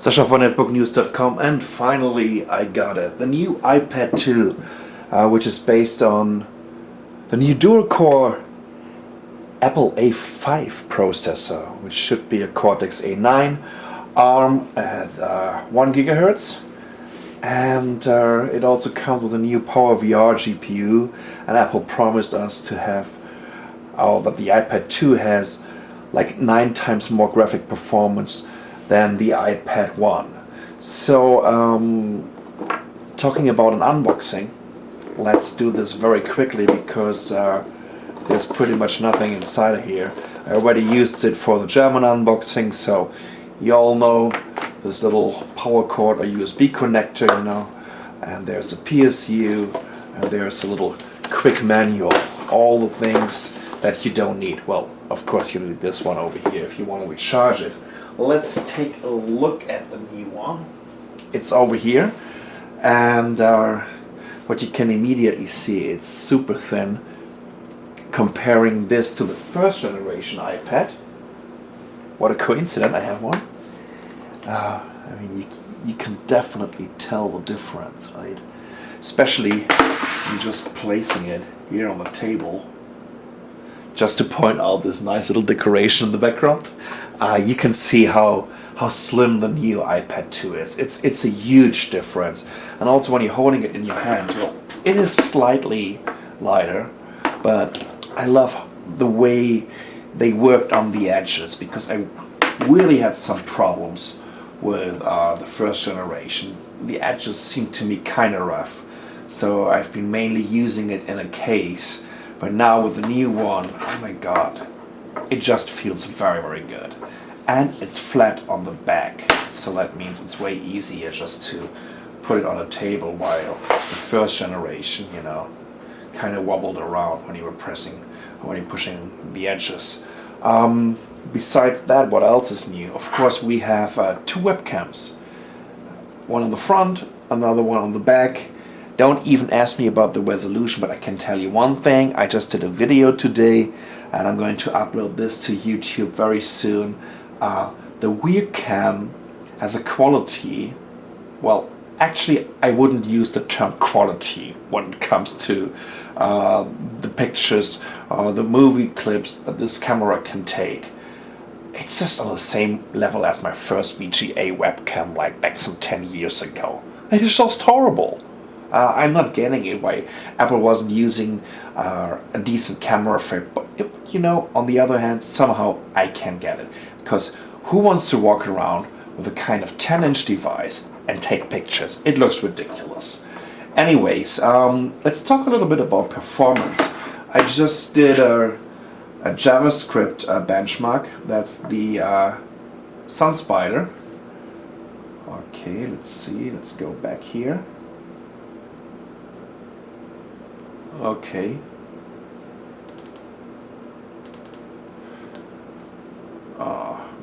Sasha for netbooknews.com, and finally I got it. The new iPad 2, which is based on the new dual-core Apple A5 processor, which should be a Cortex A9, ARM at 1 GHz, and it also comes with a new PowerVR GPU, and Apple promised us to have, that the iPad 2 has like 9 times more graphic performance than the iPad 1. So, talking about an unboxing, let's do this very quickly because there's pretty much nothing inside of here. I already used it for the German unboxing, so you all know this little power cord or USB connector, and there's a PSU, and there's a little quick manual, all the things that you don't need. Well, of course you need this one over here if you want to recharge it. Let's take a look at the new one. It's over here, and what you can immediately see, it's super thin. Comparing this to the first generation iPad, what a coincidence, I have one. I mean, you can definitely tell the difference, right? Especially you just placing it here on the table. Just to point out this nice little decoration in the background, you can see how slim the new iPad 2 is. It's a huge difference. And also when you're holding it in your hands, well, it is slightly lighter, but I love the way they worked on the edges, because I really had some problems with the first generation. The edges seem to me kind of rough, so I've been mainly using it in a case. But now with the new one, oh my god, it just feels very, very good. And it's flat on the back, so that means it's way easier just to put it on a table, while the first generation, kind of wobbled around when you were pushing the edges. Besides that, what else is new? Of course, we have 2 webcams. One on the front, another one on the back. Don't even ask me about the resolution, but I can tell you one thing. I just did a video today, and I'm going to upload this to YouTube very soon. The rear cam has a quality, well, actually I wouldn't use the term quality when it comes to the pictures or the movie clips that this camera can take. It's just on the same level as my first VGA webcam, like back some 10 years ago. It is just horrible. I'm not getting it why Apple wasn't using a decent camera for it, but on the other hand, somehow I can get it, because who wants to walk around with a kind of 10-inch device and take pictures? It looks ridiculous. Anyways, let's talk a little bit about performance. I just did a JavaScript benchmark. That's the SunSpider. Okay, let's see. Let's go back here. Okay.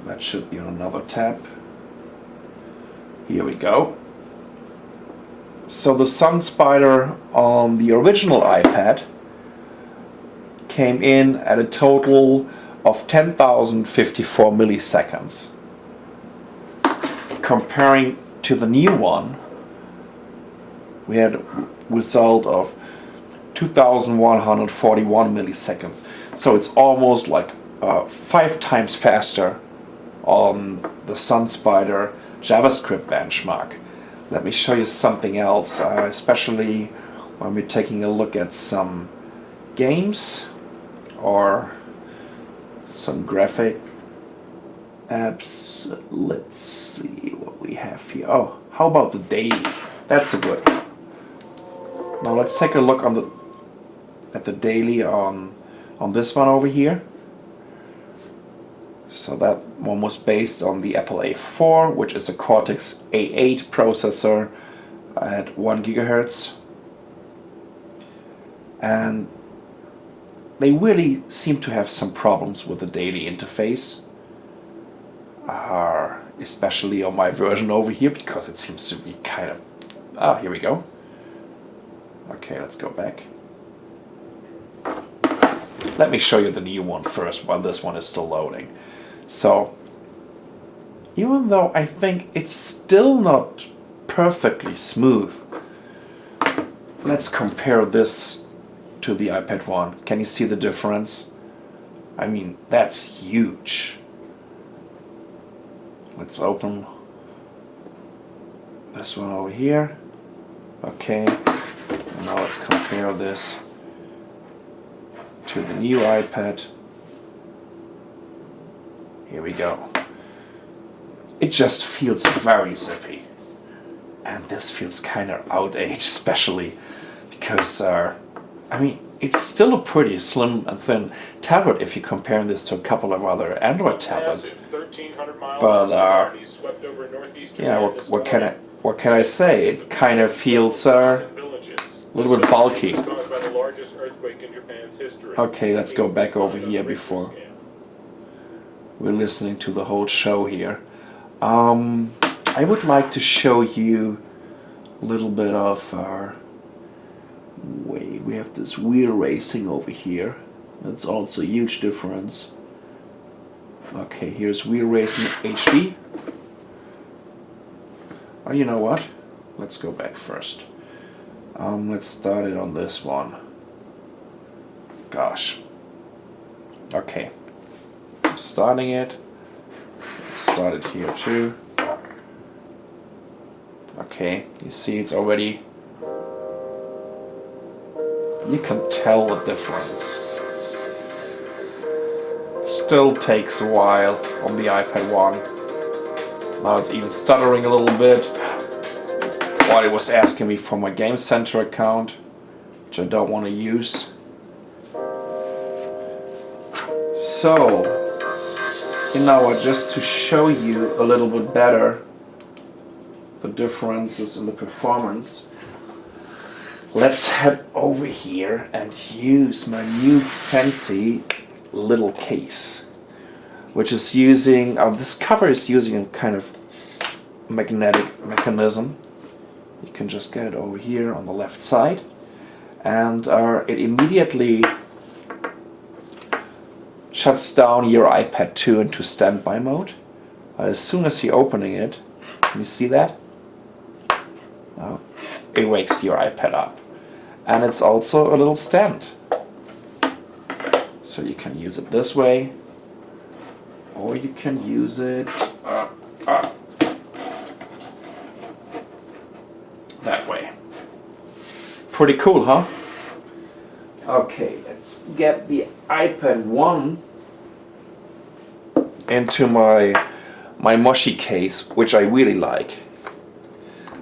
That should be on another tab. Here we go. So the SunSpider on the original iPad came in at a total of 10,054 milliseconds. Comparing to the new one, we had a result of 2,141 milliseconds. So it's almost like 5 times faster on the SunSpider JavaScript benchmark. Let me show you something else, especially when we're taking a look at some games or some graphic apps. Let's see what we have here. Oh, how about the daily? That's a good one. Now let's take a look at the daily on this one over here. So that one was based on the Apple A4, which is a Cortex A8 processor at 1 GHz. And they really seem to have some problems with the daily interface, especially on my version over here, because it seems to be kind of... here we go. Okay, let's go back. Let me show you the new one first while this one is still loading. So even though I think it's still not perfectly smooth. Let's compare this to the iPad 1. Can you see the difference? I mean, that's huge. Let's open this one over here. Okay, and now let's compare this to the new iPad. Here we go. It just feels very zippy. And this feels kind of outaged, especially because, I mean, it's still a pretty slim and thin tablet if you compare this to a couple of other Android tablets. But yeah, what can I say? It kind of feels a little bit bulky. Okay, let's go back over here before we're listening to the whole show here. I would like to show you a little bit of our... Wait, we have this wheel racing over here. That's also a huge difference. Okay, here's wheel racing HD. Oh, you know what? Let's go back first. Let's start it on this one. Gosh. Okay. I'm starting it. Let's start it here too. Okay, you see it's already... You can tell the difference. Still takes a while on the iPad 1. Now it's even stuttering a little bit. While it was asking me for my Game Center account, which I don't want to use. So, you know what, just to show you a little bit better the differences in the performance, let's head over here and use my new fancy little case, which is using, this cover is using a kind of magnetic mechanism. You can just get it over here on the left side, and it immediately shuts down your iPad 2 into standby mode. As soon as you're opening it, can you see that? Now, it wakes your iPad up. And it's also a little stand. So you can use it this way, or you can use it that way. Pretty cool, huh? Okay, let's get the iPad 1 into my Moshi case, which I really like.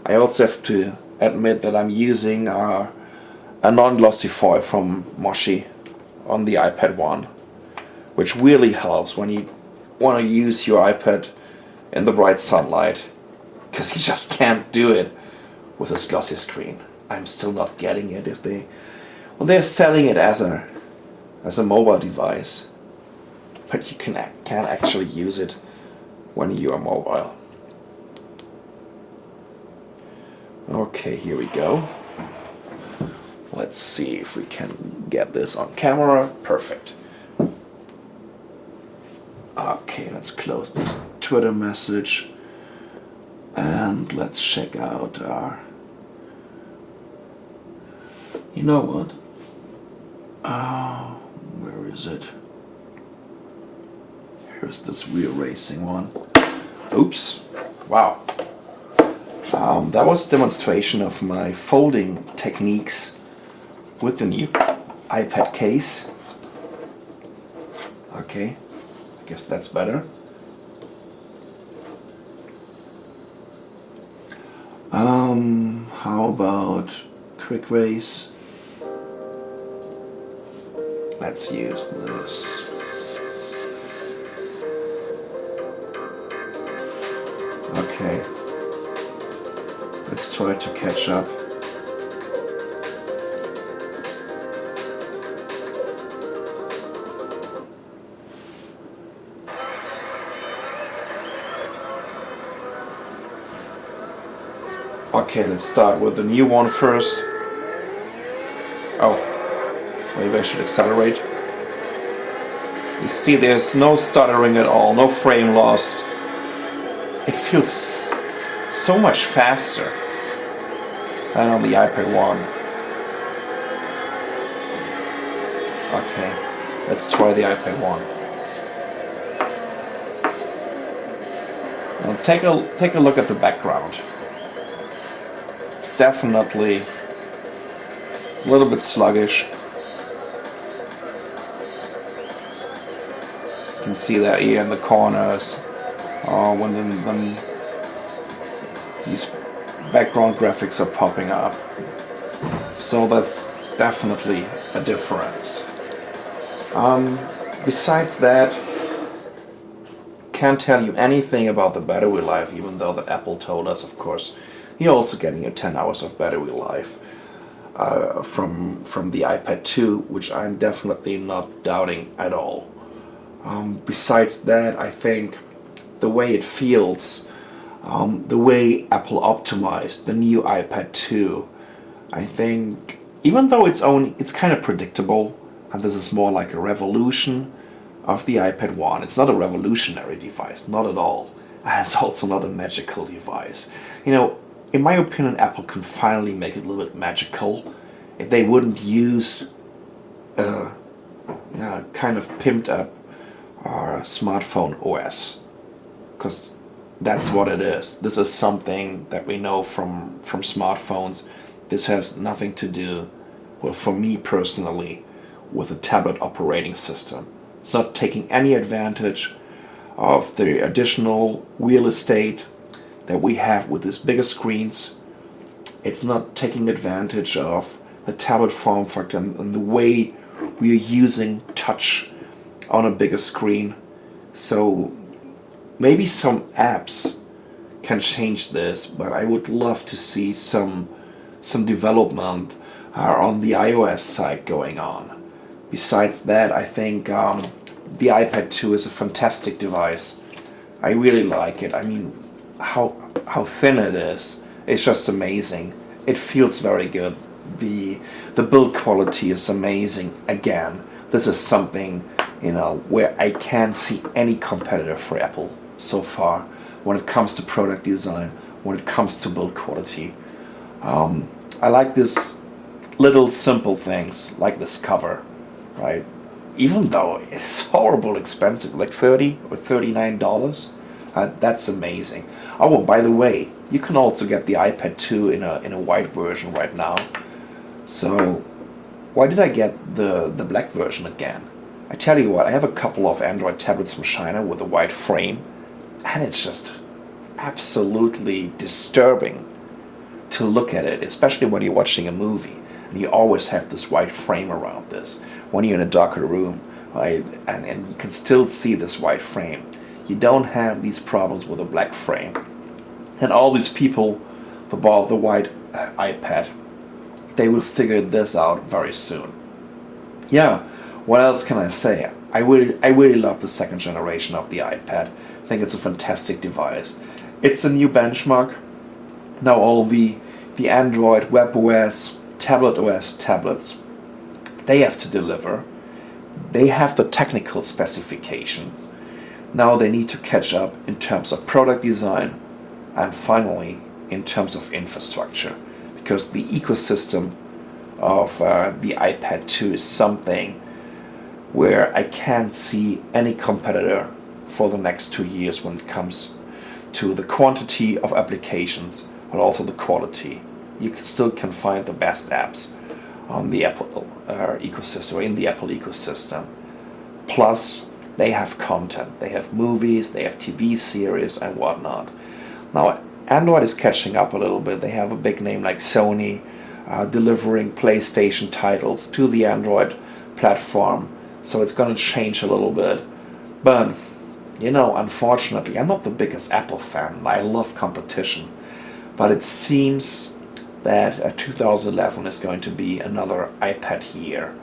I also have to admit that I'm using a non-glossy foil from Moshi on the iPad 1, which really helps when you want to use your iPad in the bright sunlight, because you just can't do it with this glossy screen. I'm still not getting it. If they're selling it as a mobile device, but you can't actually use it when you are mobile. Okay, here we go. Let's see if we can get this on camera. Perfect. Okay, let's close this Twitter message and let's check out our... You know what? Where is it? Here's this wheel racing one. Oops. Wow. That was a demonstration of my folding techniques with the new iPad case. Okay, I guess that's better. How about quick race? Let's use this. Okay, let's try to catch up. Okay, let's start with the new one first. Oh, maybe I should accelerate. You see there's no stuttering at all, no frame loss. it feels so much faster than on the iPad 1. Okay, let's try the iPad 1. Now take a look at the background. It's definitely a little bit sluggish. You can see that here in the corners when these background graphics are popping up. So that's definitely a difference. Besides that, can't tell you anything about the battery life, even though that Apple told us, of course, you're also getting a 10 hours of battery life from the iPad 2, which I'm definitely not doubting at all. Besides that, I think the way it feels, the way Apple optimized the new iPad 2, I think, even though it's kind of predictable, and this is more like a revolution of the iPad 1. It's not a revolutionary device, not at all. And it's also not a magical device. You know, in my opinion, Apple can finally make it a little bit magical if they wouldn't use a kind of pimped up smartphone OS. Because that's what it is. This is something that we know from smartphones. This has nothing to do, well, for me personally, with a tablet operating system. It's not taking any advantage of the additional real estate that we have with these bigger screens. It's not taking advantage of the tablet form factor and the way we are using touch on a bigger screen. So maybe some apps can change this, but I would love to see some development on the iOS side going on. Besides that, I think the iPad 2 is a fantastic device. I really like it. I mean, how thin it is. It's just amazing. It feels very good. The build quality is amazing. Again, this is something, you know, where I can't see any competitor for Apple so far when it comes to product design, when it comes to build quality. I like this little simple things like this cover. Right, even though it's horrible expensive, like $30 or $39, that's amazing. Oh, and by the way, you can also get the iPad 2 in a white version right now. So, why did I get the black version again? I tell you what, I have a couple of Android tablets from China with a white frame, and it's just absolutely disturbing to look at it, especially when you're watching a movie. And you always have this white frame around this. When you're in a darker room, right, and you can still see this white frame. You don't have these problems with a black frame. And all these people that bought the white iPad, they will figure this out very soon. Yeah, what else can I say? I really love the second generation of the iPad. I think it's a fantastic device. It's a new benchmark. Now all the Android, WebOS, TabletOS tablets, they have to deliver. They have the technical specifications. Now they need to catch up in terms of product design and finally in terms of infrastructure, because the ecosystem of the iPad 2 is something where I can't see any competitor for the next 2 years when it comes to the quantity of applications, but also the quality. You still can find the best apps on the Apple ecosystem, or in the Apple ecosystem. Plus, they have content. They have movies, they have TV series and whatnot. Now, Android is catching up a little bit. They have a big name like Sony delivering PlayStation titles to the Android platform. So it's going to change a little bit. But, you know, unfortunately, I'm not the biggest Apple fan. I love competition. But it seems that 2011 is going to be another iPad year,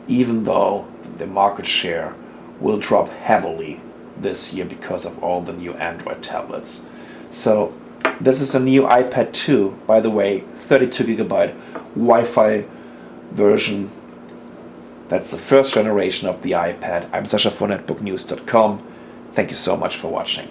even though the market share will drop heavily this year because of all the new Android tablets. So this is a new iPad 2, by the way, 32 gigabyte Wi-Fi version. That's the first generation of the iPad. I'm Sasha for netbooknews.com. Thank you so much for watching.